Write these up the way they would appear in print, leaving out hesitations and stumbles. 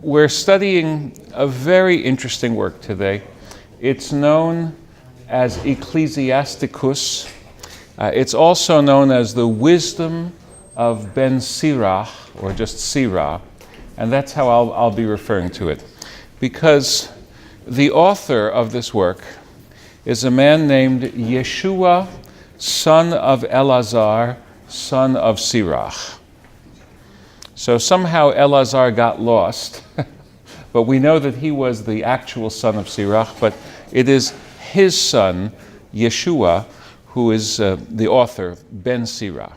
We're studying a very interesting work today. It's known as Ecclesiasticus. It's also known as the Wisdom of Ben Sira, or just Sira, and that's how I'll be referring to it. Because the author of this work is a man named Yeshua, son of Elazar, son of Sirach. So somehow Elazar got lost, but we know that he was the actual son of Sirach, but it is his son, Yeshua, who is the author, Ben Sira.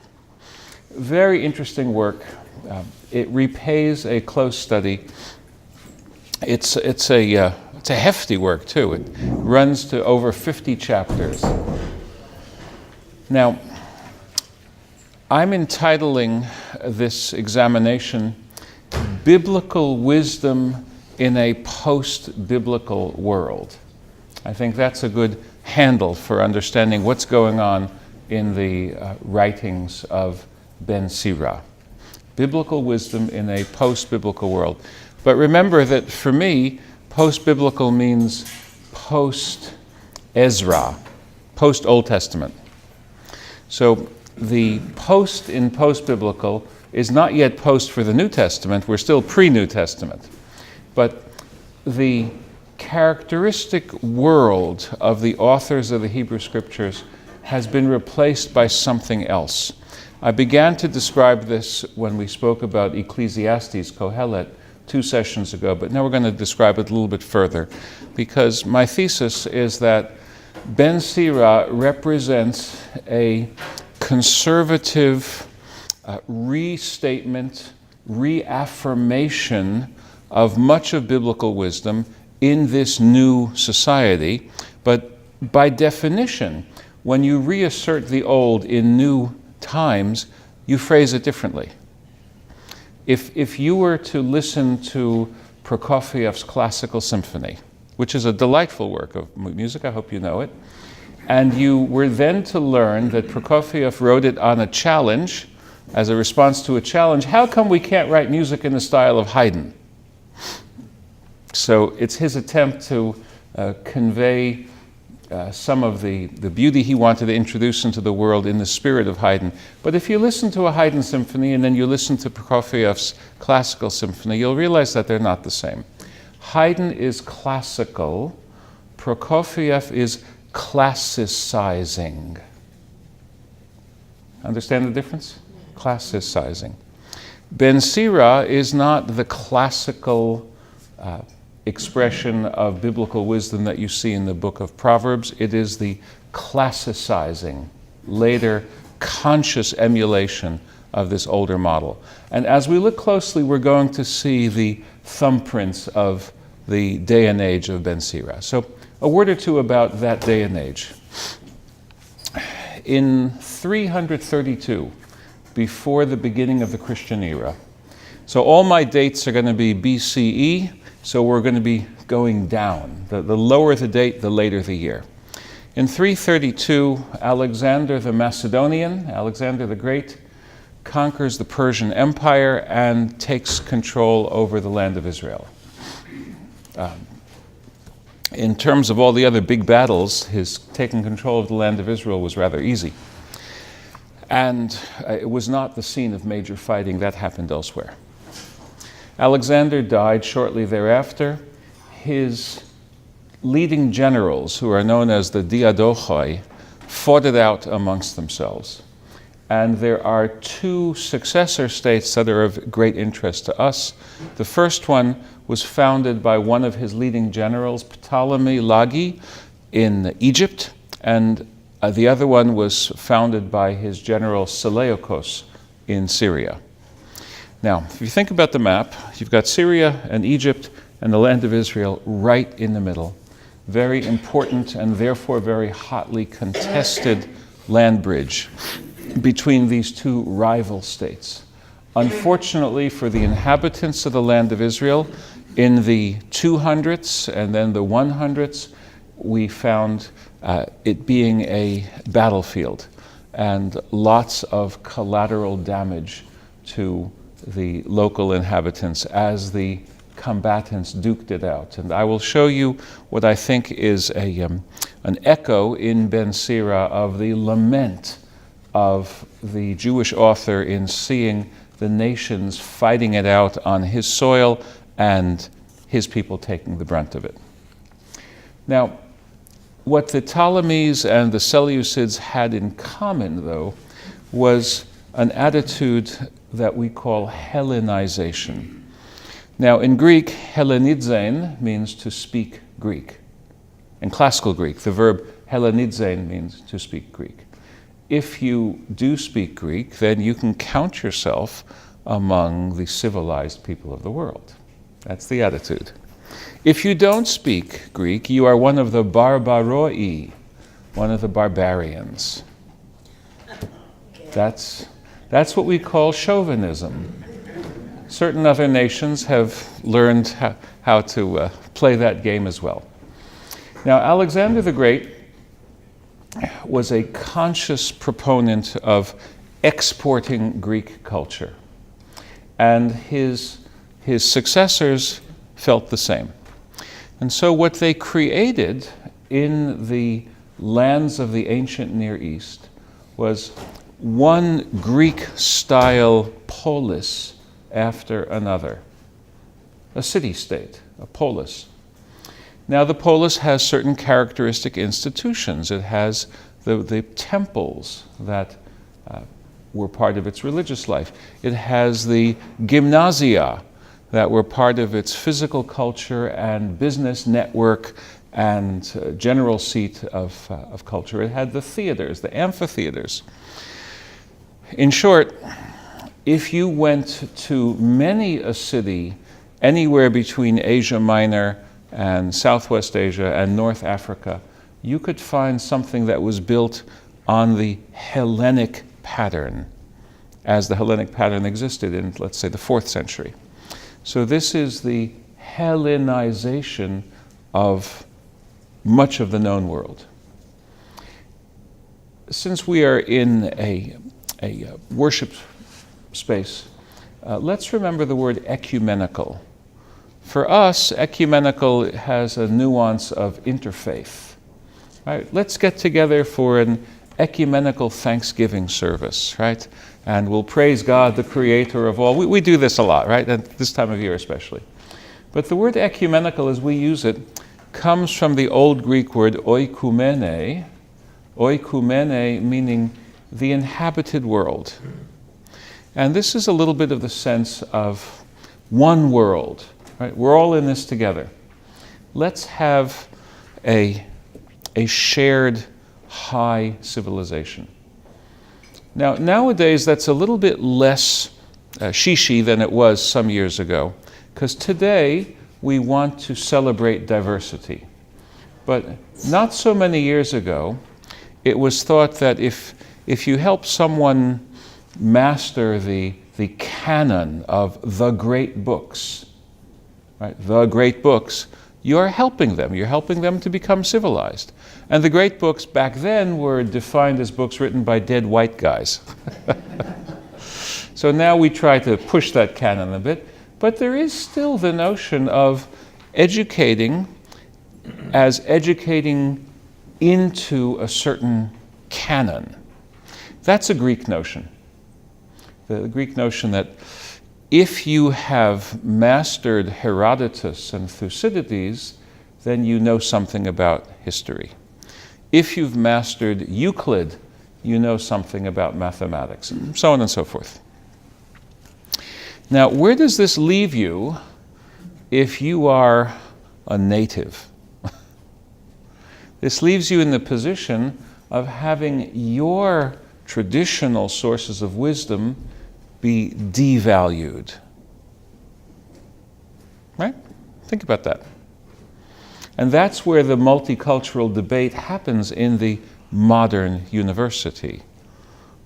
Very interesting work. It repays a close study. It's a hefty work too. It runs to over 50 chapters. Now, I'm entitling this examination Biblical Wisdom in a Post-Biblical World. I think that's a good handle for understanding what's going on in the writings of Ben Sira. Biblical wisdom in a post-biblical world. But remember that for me, post-biblical means post-Ezra, post-Old Testament. So the post in post-biblical is not yet post for the New Testament. We're still pre-New Testament. But the characteristic world of the authors of the Hebrew Scriptures has been replaced by something else. I began to describe this when we spoke about Ecclesiastes, Kohelet, 2 sessions ago, but now we're going to describe it a little bit further, because my thesis is that Ben Sira represents a conservative restatement, reaffirmation of much of biblical wisdom in this new society. But by definition, when you reassert the old in new times, you phrase it differently. If you were to listen to Prokofiev's Classical Symphony, which is a delightful work of music, I hope you know it, and you were then to learn that Prokofiev wrote it on a challenge, as a response to a challenge, how come we can't write music in the style of Haydn? So it's his attempt to convey some of the beauty he wanted to introduce into the world in the spirit of Haydn. But if you listen to a Haydn symphony and then you listen to Prokofiev's Classical Symphony, you'll realize that they're not the same. Haydn is classical, Prokofiev is classicizing. Understand the difference? Classicizing. Ben Sira is not the classical expression of biblical wisdom that you see in the book of Proverbs. It is the classicizing, later conscious emulation of this older model. And as we look closely, we're going to see the thumbprints of the day and age of Ben Sira. So a word or two about that day and age. In 332, before the beginning of the Christian era, so all my dates are going to be BCE, so we're going to be going down. The lower the date, the later the year. In 332, Alexander the Macedonian, Alexander the Great, conquers the Persian Empire and takes control over the land of Israel. In terms of all the other big battles, his taking control of the land of Israel was rather easy. And it was not the scene of major fighting. That happened elsewhere. Alexander died shortly thereafter. His leading generals, who are known as the Diadochoi, fought it out amongst themselves. And there are 2 successor states that are of great interest to us. The first one was founded by one of his leading generals, Ptolemy Lagi, in Egypt, and the other one was founded by his general Seleucus in Syria. Now, if you think about the map, you've got Syria and Egypt and the land of Israel right in the middle. Very important and therefore very hotly contested land bridge between these 2 rival states. Unfortunately for the inhabitants of the land of Israel, in the 200s and then the 100s, we found it being a battlefield and lots of collateral damage to the local inhabitants as the combatants duked it out. And I will show you what I think is an echo in Ben Sira of the lament of the Jewish author in seeing the nations fighting it out on his soil and his people taking the brunt of it. Now, what the Ptolemies and the Seleucids had in common, though, was an attitude that we call Hellenization. Now, in Greek, Hellenizein means to speak Greek. In classical Greek, the verb Hellenizein means to speak Greek. If you do speak Greek, then you can count yourself among the civilized people of the world. That's the attitude. If you don't speak Greek, you are one of the barbaroi, one of the barbarians. That's what we call chauvinism. Certain other nations have learned how to play that game as well. Now, Alexander the Great was a conscious proponent of exporting Greek culture, and his successors felt the same. And so what they created in the lands of the ancient Near East was one Greek-style polis after another, a city-state, a polis. Now, the polis has certain characteristic institutions. It has the temples that were part of its religious life. It has the gymnasia that were part of its physical culture and business network and general seat of culture. It had the theaters, the amphitheaters. In short, if you went to many a city anywhere between Asia Minor and Southwest Asia and North Africa, you could find something that was built on the Hellenic pattern, as the Hellenic pattern existed in, let's say, the 4th century. So this is the Hellenization of much of the known world. Since we are in a worship space, let's remember the word ecumenical. For us, ecumenical has a nuance of interfaith. Right? Let's get together for an ecumenical Thanksgiving service, right? And we'll praise God, the creator of all. We do this a lot, right? At this time of year especially. But the word ecumenical, as we use it, comes from the Old Greek word oikumene, meaning the inhabited world. And this is a little bit of the sense of one world, right? We're all in this together. Let's have a shared high civilization. Now, nowadays, that's a little bit less shishi than it was some years ago, because today we want to celebrate diversity. But not so many years ago, it was thought that if you help someone master the canon of the great books, right? The great books, you're helping them. You're helping them to become civilized. And the great books back then were defined as books written by dead white guys. So now we try to push that canon a bit, but there is still the notion of educating as educating into a certain canon. That's a Greek notion. The Greek notion that if you have mastered Herodotus and Thucydides, then you know something about history. If you've mastered Euclid, you know something about mathematics, and so on and so forth. Now, where does this leave you if you are a native? This leaves you in the position of having your traditional sources of wisdom be devalued. Right? Think about that. And that's where the multicultural debate happens in the modern university,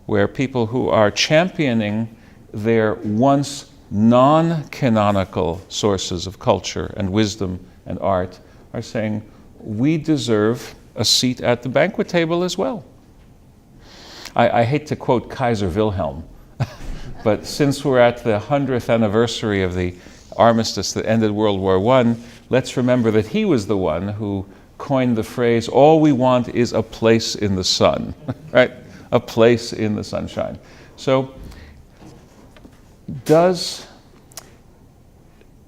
where people who are championing their once non-canonical sources of culture and wisdom and art are saying, we deserve a seat at the banquet table as well. I hate to quote Kaiser Wilhelm, but since we're at the 100th anniversary of the armistice that ended World War I, let's remember that he was the one who coined the phrase, all we want is a place in the sun, right? A place in the sunshine. So does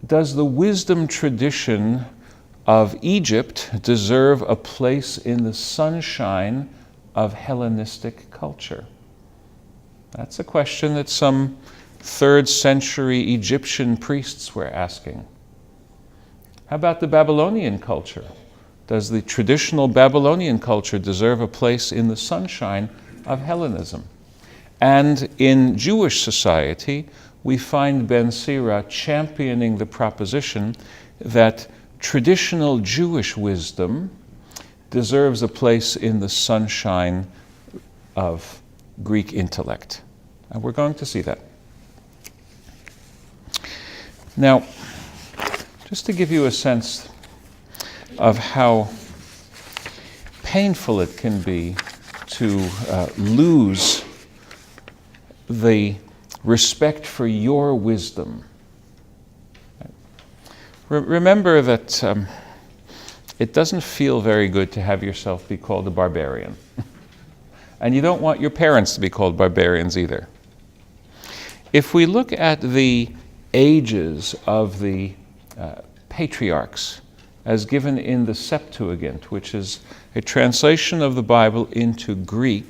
the wisdom tradition of Egypt deserve a place in the sunshine of Hellenistic culture? That's a question that some 3rd century Egyptian priests were asking. How about the Babylonian culture? Does the traditional Babylonian culture deserve a place in the sunshine of Hellenism? And in Jewish society, we find Ben Sira championing the proposition that traditional Jewish wisdom deserves a place in the sunshine of Greek intellect. And we're going to see that. Now, just to give you a sense of how painful it can be to lose the respect for your wisdom. Remember that it doesn't feel very good to have yourself be called a barbarian. And you don't want your parents to be called barbarians either. If we look at the ages of the patriarchs as given in the Septuagint, which is a translation of the Bible into Greek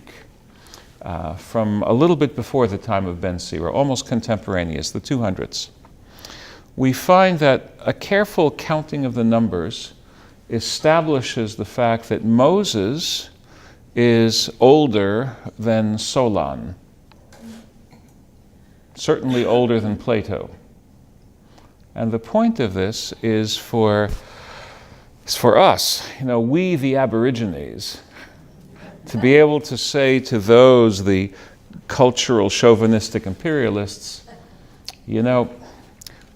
from a little bit before the time of Ben Sira, almost contemporaneous, the 200s, we find that a careful counting of the numbers establishes the fact that Moses is older than Solon, certainly older than Plato. And the point of this is for us, we the Aborigines, to be able to say to those, the cultural chauvinistic imperialists,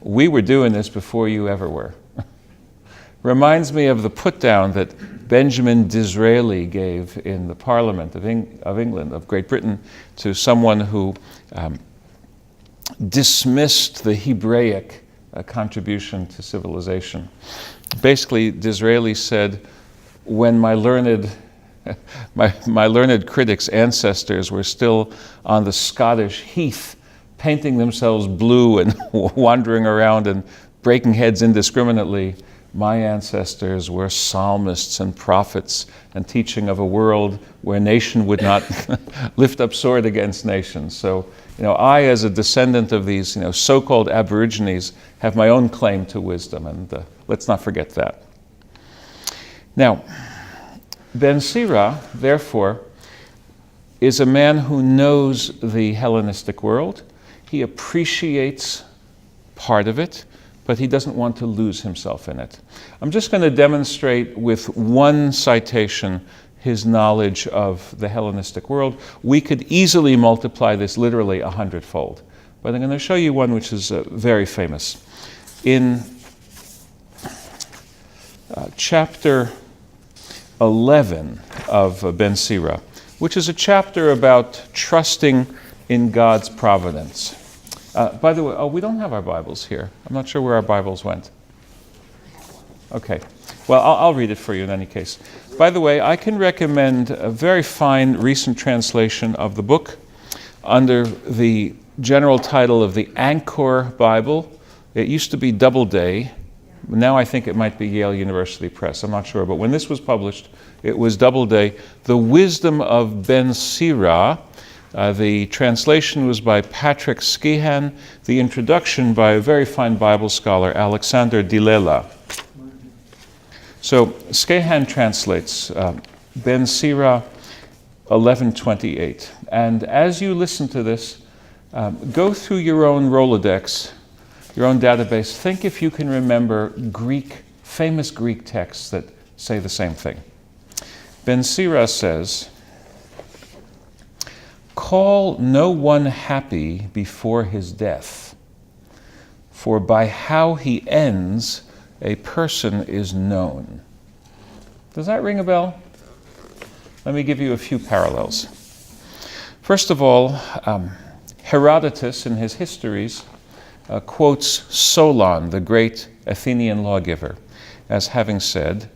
we were doing this before you ever were. Reminds me of the put-down that Benjamin Disraeli gave in the Parliament of England, of Great Britain, to someone who dismissed the Hebraic contribution to civilization. Basically, Disraeli said, when my learned critics' ancestors were still on the Scottish heath, painting themselves blue and wandering around and breaking heads indiscriminately, my ancestors were psalmists and prophets and teaching of a world where nation would not lift up sword against nation. So, I, as a descendant of these, so-called Aborigines, have my own claim to wisdom, and let's not forget that. Now, Ben Sira, therefore, is a man who knows the Hellenistic world. He appreciates part of it, but he doesn't want to lose himself in it. I'm just going to demonstrate with one citation his knowledge of the Hellenistic world. We could easily multiply this literally 100-fold, but I'm going to show you one which is very famous. In chapter 11 of Ben Sira, which is a chapter about trusting in God's providence. By the way, we don't have our Bibles here. I'm not sure where our Bibles went. Okay. Well, I'll read it for you in any case. By the way, I can recommend a very fine recent translation of the book under the general title of the Anchor Bible. It used to be Doubleday. Now I think it might be Yale University Press. I'm not sure. But when this was published, it was Doubleday. The Wisdom of Ben Sira. The translation was by Patrick Skehan. The introduction by a very fine Bible scholar, Alexander Dilela. So Skehan translates Ben Sira 11:28. And as you listen to this, go through your own Rolodex, your own database. Think if you can remember famous Greek texts that say the same thing. Ben Sira says, "Call no one happy before his death, for by how he ends, a person is known." Does that ring a bell? Let me give you a few parallels. First of all, Herodotus in his histories quotes Solon, the great Athenian lawgiver, as having said,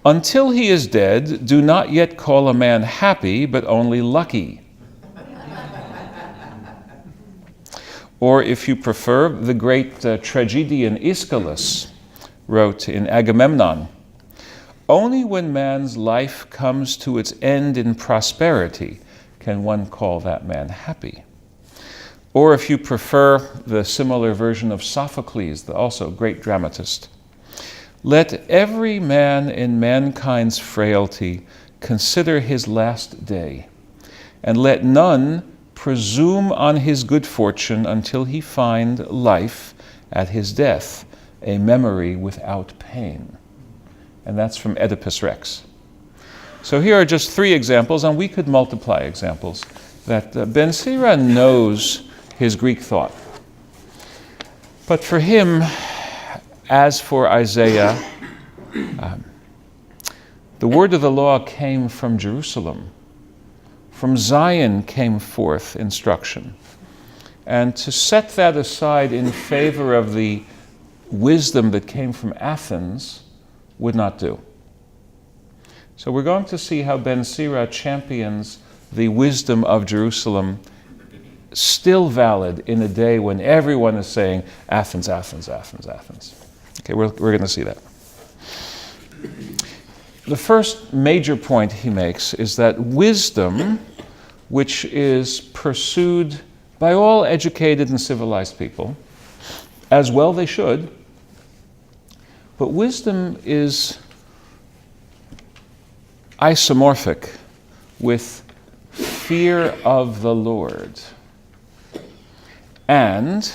"Until he is dead, do not yet call a man happy, but only lucky." Or, if you prefer, the great tragedian Aeschylus wrote in Agamemnon, "Only when man's life comes to its end in prosperity can one call that man happy." Or, if you prefer, the similar version of Sophocles, the also great dramatist, "Let every man in mankind's frailty consider his last day, and let none presume on his good fortune until he find life at his death, a memory without pain." And that's from Oedipus Rex. So here are just 3 examples, and we could multiply examples, that Ben Sira knows his Greek thought. But for him, as for Isaiah, the word of the law came from Jerusalem. From Zion came forth instruction. And to set that aside in favor of the wisdom that came from Athens would not do. So we're going to see how Ben Sira champions the wisdom of Jerusalem, still valid in a day when everyone is saying, Athens, Athens, Athens, Athens. Okay, we're going to see that. The first major point he makes is that wisdom, which is pursued by all educated and civilized people, as well they should, but wisdom is isomorphic with fear of the Lord. And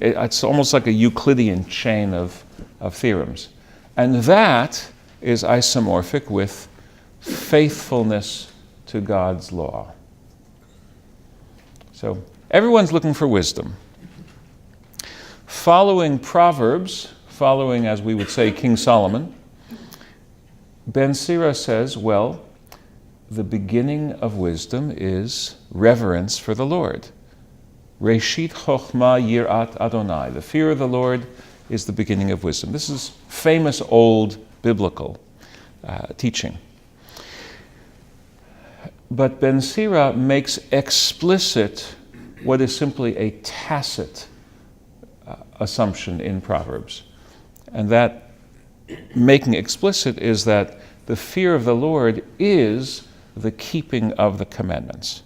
it's almost like a Euclidean chain of theorems. And that is isomorphic with faithfulness to God's law. So everyone's looking for wisdom. Following Proverbs, following, as we would say, King Solomon, Ben Sira says, well, the beginning of wisdom is reverence for the Lord. Reshit chokhmah yirat Adonai. The fear of the Lord is the beginning of wisdom. This is famous old biblical teaching. But Ben Sira makes explicit what is simply a tacit assumption in Proverbs. And that making explicit is that the fear of the Lord is the keeping of the commandments.